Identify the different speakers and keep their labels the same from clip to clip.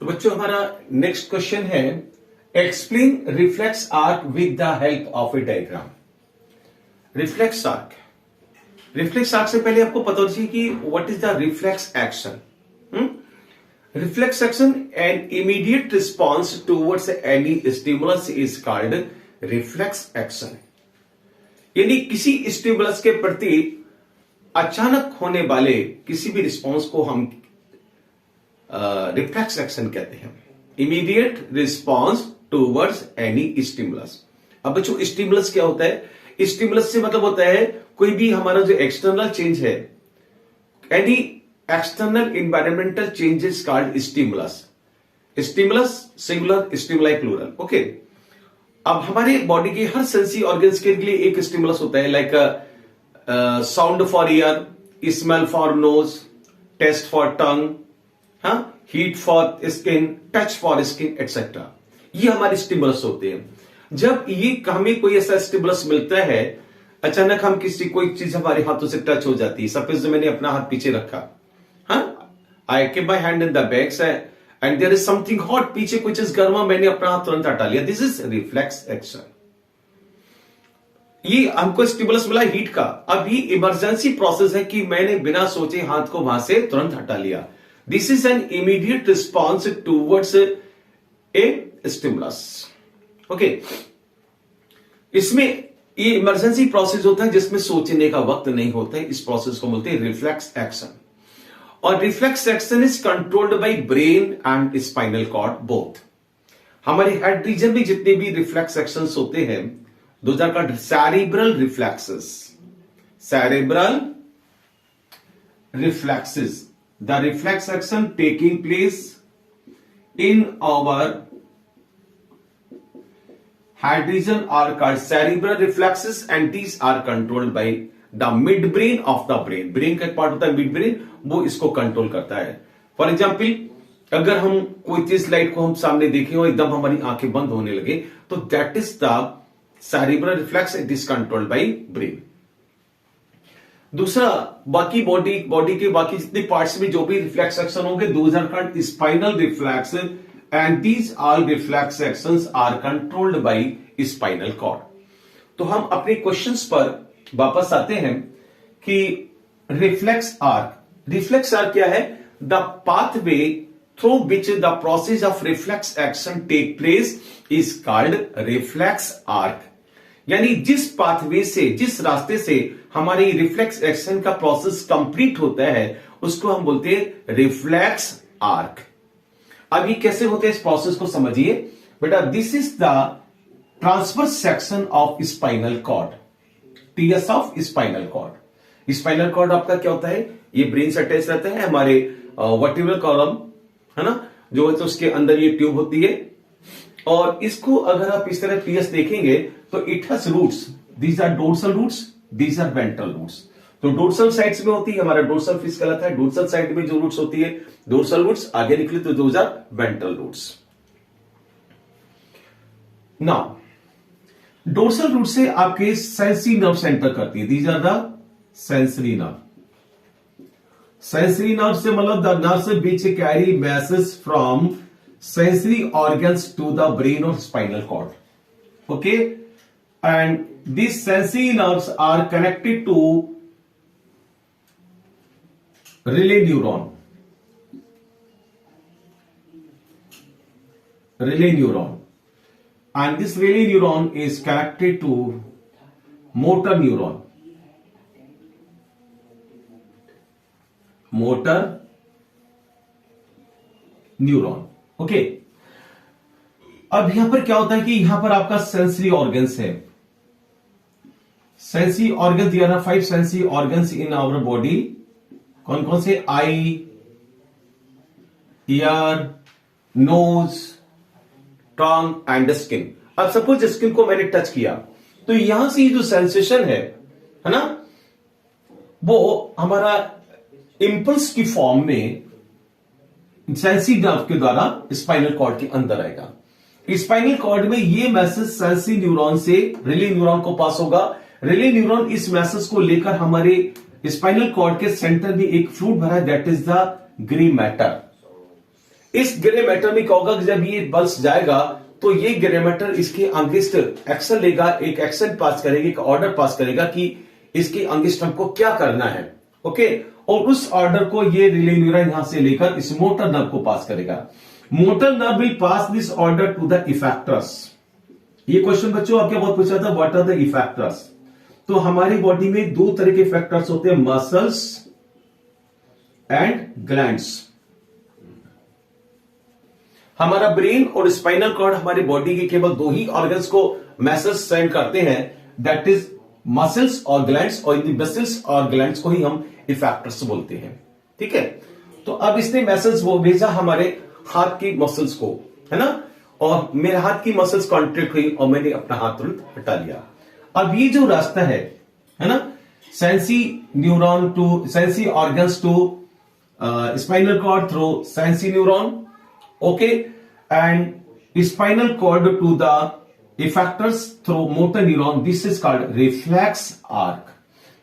Speaker 1: तो बच्चों हमारा नेक्स्ट क्वेश्चन है explain reflex arc with the help of A diagram. Reflex arc, reflex arc से पहले आपको पता होना चाहिए कि what is the reflex action. Reflex action an immediate response towards any stimulus is called reflex action. यानी किसी स्टिमुलस के प्रति अचानक होने वाले किसी भी रिस्पॉन्स को हम रिफ्लेक्स एक्शन कहते हैं। Immediate response towards any stimulus. अब बच्चों स्टिमुलस क्या होता है? स्टिमुलस से मतलब होता है कोई भी हमारा जो एक्सटर्नल चेंज है, any external environmental changes called stimulus. Stimulus singular, stimuli plural. Okay, अब हमारे बॉडी के हर सेंसरी ऑर्गन्स के लिए एक स्टिमुलस होता है, like sound for ear, smell for nose, taste for tongue, heat for skin, touch for skin etcetera. ये हमारे स्टिमुलस होते हैं। जब ये हमें कोई ऐसा स्टिमुलस मिलता है, अचानक हम किसी कोई चीज हमारे हाथों से टच हो जाती है, सपोज मैंने अपना हाथ पीछे रखा, I keep my hand in the back and there is something hot, पीछे कुछ चीज गर्मा, मैंने अपना हाथ तुरंत हटा लिया, दिस इज रिफ्लेक्स एक्शन। ये हमको स्टिमुलस मिला हीट का, अभी इमरजेंसी प्रोसेस है कि मैंने बिना सोचे हाथ को वहां से तुरंत हटा लिया। This is an immediate response towards a stimulus. Okay, इसमें ये इमरजेंसी प्रोसेस होता है जिसमें सोचने का वक्त नहीं होता है। इस प्रोसेस को बोलते हैं रिफ्लेक्स एक्शन। और reflex action is controlled by brain and spinal cord both. हमारे हेड रीजन में जितने भी रिफ्लेक्स एक्शंस होते हैं, those are called cerebral reflexes. Cerebral reflexes. The reflex action taking place in our head region are called cerebral reflexes and these are controlled by the midbrain of the brain. Brain का एक part होता है midbrain, वो इसको control करता है। For example, अगर हम कोई चीज लाइट को हम सामने देखें और एकदम हमारी आंखें बंद होने लगे, तो that is the cerebral reflex, it is controlled by brain. दूसरा, बाकी बॉडी के बाकी जितने पार्ट्स में जो भी रिफ्लेक्स एक्शन होंगे, those are called spinal reflex and these all reflex actions are controlled by spinal cord. तो हम अपने क्वेश्चंस पर वापस आते हैं कि रिफ्लेक्स आर्क क्या है? The pathway through which the process of reflex action take place is called reflex arc. यानी जिस पाथवे से, जिस रास्ते से हमारी रिफ्लेक्स एक्शन का प्रोसेस कंप्लीट होता है, उसको हम बोलते हैं रिफ्लेक्स आर्क। अब ये कैसे होते हैं, इस प्रोसेस को समझिए बेटा। This is the transverse section of spinal cord, TS of spinal cord. Spinal cord आपका क्या होता है? ये ब्रेन से अटैच रहता है, हमारे वर्टिब्रल कॉलम है ना, जो है तो उसके अंदर ये ट्यूब होती है। और इसको अगर आप इस तरह टीएस देखेंगे तो it has roots, these are dorsal roots, these are ventral roots. तो डोर्सल साइड्स में होती है, हमारा डोर्सल फिश कहलाता है। डोर्सल साइड में जो रूट्स होती है, डोर्सल रूट्स, आगे निकले तो those are ventral roots. Now dorsal root से आपके सेंसरी नर्व सेंटर करती है, these are the sensory nerve. Sensory nerve से मतलब the nerves which carry message from sensory organs to the brain or spinal cord. Okay, and these sensory nerves are connected to relay neuron. And this relay neuron is connected to motor neuron. Okay, अब यहां पर क्या होता है कि यहां पर आपका सेंसरी ऑर्गन्स है। Sensory organ, there are 5 sensory organs in our body. कौन कौन से? Eye, ear, nose, tongue and skin. अब सपोज स्किन को मैंने टच किया तो यहां से जो सेंसेशन है ना, वो हमारा इंपल्स की फॉर्म में सेंसरी नर्व के द्वारा स्पाइनल कॉर्ड के अंदर आएगा। स्पाइनल कॉर्ड में ये मैसेज सेंसरी न्यूरॉन से रिले न्यूरॉन को पास होगा। रिले न्यूरॉन इस मैसेज को लेकर हमारे स्पाइनल कॉर्ड के सेंटर में एक फ्लूइड भरा है, that is the grey matter. इस ग्रे मैटर में क्या होगा कि जब ये पल्स जाएगा तो ये ग्रे मैटर इसके अंगिष्ट एक्शन लेगा, एक एक्शन पास करेगा, एक ऑर्डर पास करेगा कि इसके अंगिष्टम को क्या करना है। ओके, और उस ऑर्डर को ये रिले न्यूरॉन यहां से लेकर इस मोटर नर्व को पास करेगा। Motor nerve will pass this order to the effectors. ये क्वेश्चन बच्चों आपके बहुत पूछा था, व्हाट आर द इफेक्टर्स। तो हमारी बॉडी में दो तरह के इफेक्टर्स होते हैं, मसल्स एंड ग्लैंड्स। हमारा ब्रेन और स्पाइनल कॉर्ड हमारी बॉडी के केवल दो ही ऑर्गन्स को मैसेज सेंड करते हैं, दैट इज मसल्स और ग्लैंड्स, और इन मसल्स और ग्लैंड्स को ही हम इफेक्टर्स बोलते हैं। ठीक है, तो अब इसने मैसेज वो भेजा हमारे हाथ की मसल्स को, है ना, और मेरे हाथ की मसल्स कॉन्ट्रैक्ट हुई और मैंने अपना हाथ तुरंत हटा लिया। अब ये जो रास्ता है ना, sensory neuron to sensory organs to spinal cord through sensory neuron, okay, and spinal cord to the effectors through motor neuron, this is called reflex arc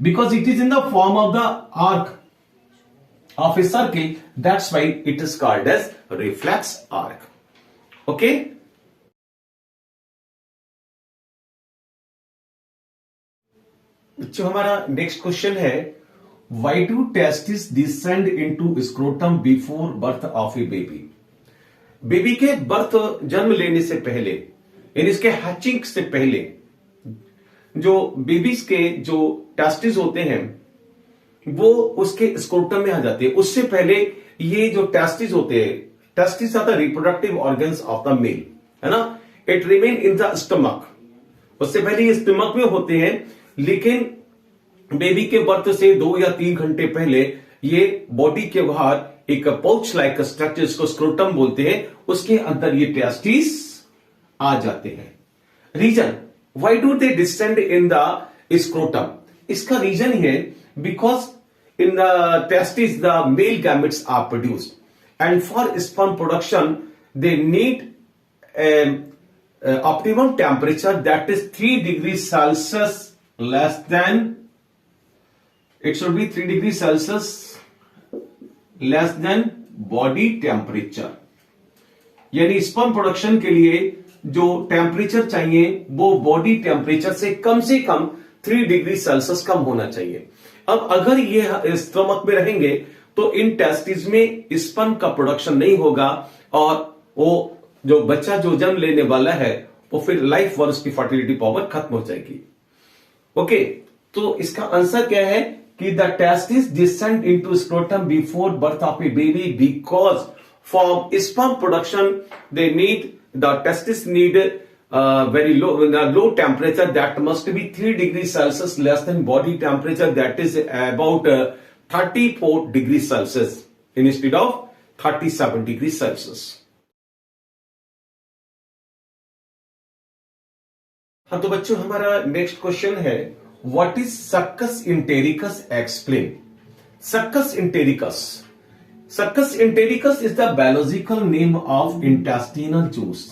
Speaker 1: because it is in the form of the arc of a circle, that's why it is called as reflex arc. Okay, बच्चों हमारा next question है, why do testes descend into scrotum before birth of a baby? Baby के birth, जन्म लेने से पहले, यानी इसके हैचिंग से पहले जो बेबीज के जो टेस्टिस होते हैं वो उसके स्क्रोटम में आ जाते हैं। उससे पहले ये जो टेस्टिस होते हैं, testis are the reproductive organs of the male, है ना, it remain in the stomach. उससे पहले ये स्टमक में होते हैं, लेकिन बेबी के बर्थ से 2 या 3 घंटे पहले ये बॉडी के बाहर एक पाउच लाइक स्ट्रक्चर, इसको स्क्रोटम बोलते हैं, उसके अंदर ये टेस्टिस आ जाते हैं। Reason why do they descend in the scrotum? इसका रीजन है because in the testes the male gametes are produced and for sperm production they need optimum temperature, that is 3 degrees Celsius less than, it should be 3 degrees Celsius less than body temperature। यानी sperm production के लिए जो temperature चाहिए वो body temperature से कम 3 degree Celsius कम होना चाहिए। अब अगर ये स्टमक में रहेंगे तो इन टेस्टिस में स्पर्म का प्रोडक्शन नहीं होगा और वो जो बच्चा जो जन्म लेने वाला है वो फिर लाइफ और उसकी फर्टिलिटी पावर खत्म हो जाएगी। ओके, तो इसका आंसर क्या है कि the testis descend into scrotum before birth of A baby because for sperm production they need, the testis need very low temperature, that must be 3 degrees Celsius less than body temperature, that is about 34 degrees Celsius instead of 37 degrees Celsius। हाँ, तो बच्चों हमारा next question है, what is succus इंटेरिकस, explain. Succus इंटेरिकस, Succus entericus is the biological name of intestinal juice.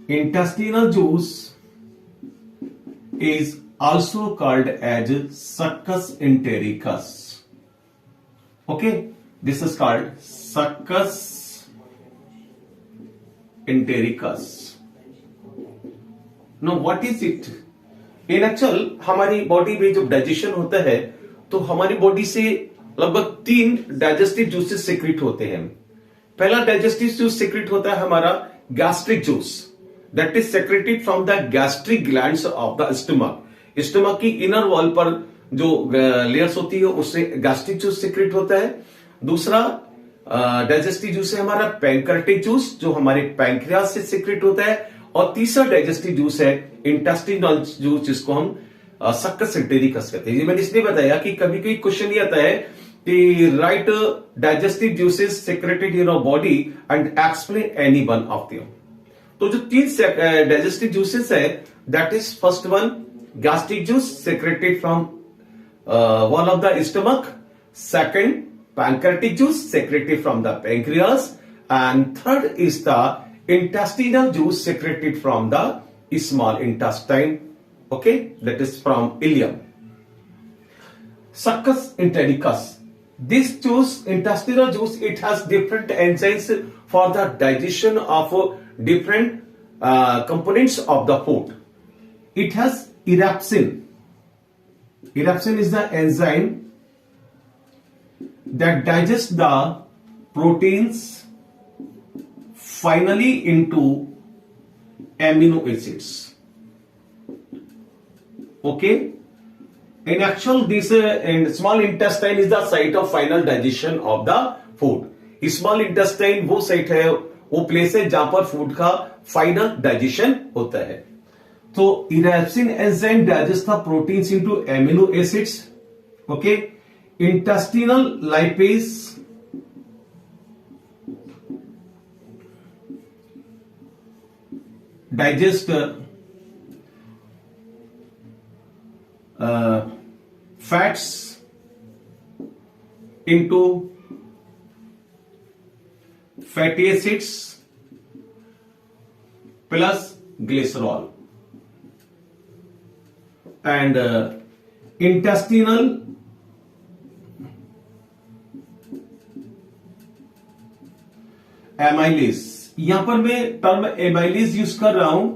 Speaker 1: Intestinal juice is also called as Succus entericus. Okay, this is called Succus entericus. Now, what is it? In actual, हमारी body में जब digestion होता है तो हमारी body से लगभग 3 digestive juices secret होते हैं। पहला डाइजेस्टिव जूस सीक्रेट होता है हमारा gastric juice, that is secreted from the gastric glands of the stomach. Stomach की इनर वॉल पर जो लेयर्स होती है उससे गैस्ट्रिक जूस सीक्रेट होता है। दूसरा डाइजेस्टिव जूस है हमारा पैंक्रेटिक जूस, जो हमारे पैंक्रियास से सीक्रेट होता है। और तीसरा डाइजेस्टिव जूस है इंटेस्टिनल जूस, जिसको हम सक्कस एंटेरिकस कहते हैं। मैंने इसलिए बताया कि कभी कभी क्वेश्चन ये आता है कि right digestive juices secreted in our body and explain any one of them. तो जो 3 डाइजेस्टिव जूसेस है, that is first one gastric juice secreted from wall of the stomach, second pancreatic juice secreted from the pancreas, and third is the intestinal juice secreted from the small intestine, okay, that is from ileum. Succus entericus, This juice, intestinal juice, it has different enzymes for the digestion of different components of the food. It has erepsin. Erepsin is the enzyme that digests the proteins finally into amino acids. Okay. In actual, this small intestine is the site of final digestion of the food. Small intestine वो site है, वो place है जहां पर food का final digestion होता है. तो erepsin enzyme digest the proteins into amino acids. Okay. Intestinal lipase digest fats into fatty acids plus glycerol, and intestinal amylase. यहां पर मैं टर्म एमाइलेज यूज कर रहा हूं,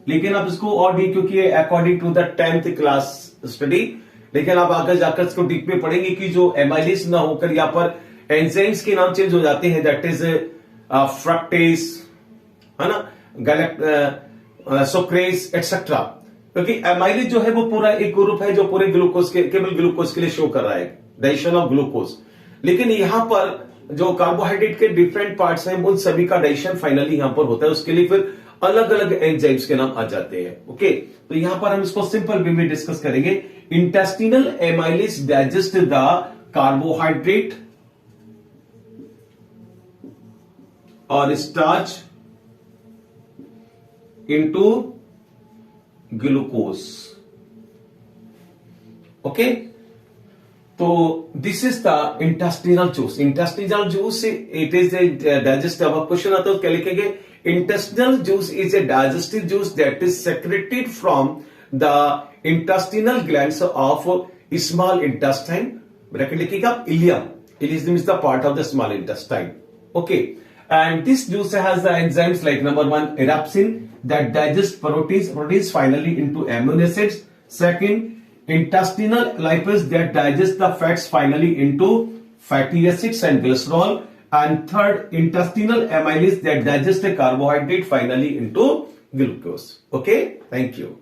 Speaker 1: लेकिन आप इसको और डी, क्योंकि according to the 10th class study, लेकिन आप आगे जाकर इसको डीप में पढ़ेंगे कि जो एमाइलेज ना होकर यहाँ पर एंजाइम्स के नाम चेंज हो जाते हैं. दैट इज फ्रक्टेज, है ना, सुक्रेज एक्सेट्रा. क्योंकि एमाइलेज जो है वो पूरा एक ग्रुप है जो पूरे ग्लूकोज के, केवल ग्लूकोज के लिए शो कर रहा है, डाइजेशन ऑफ ग्लूकोज. लेकिन यहां पर जो कार्बोहाइड्रेट के डिफरेंट पार्ट्स हैं उन सभी का डाइजेशन फाइनली यहां पर होता है. उसके लिए फिर अलग अलग एंजाइम्स के नाम आ जाते हैं. ओके. तो यहां पर हम इसको सिंपल वे में डिस्कस करेंगे. Intestinal amylase digest the carbohydrate और स्टार्च इनटू ग्लूकोज. ओके. तो this is the intestinal juice. Intestinal juice it is digest. अब क्वेश्चन आता है क्या लिखेंगे? Intestinal juice is a digestive juice that is secreted from the intestinal glands of small intestine. Bracket लिखिएगा ileum. Ileum is the part of the small intestine. Okay. And this juice has the enzymes like number 1, erepsin that digests proteins finally into amino acids. Second, intestinal lipase that digests the fats finally into fatty acids and glycerol. And third, intestinal amylase that digests the carbohydrate finally into glucose. Okay, thank you.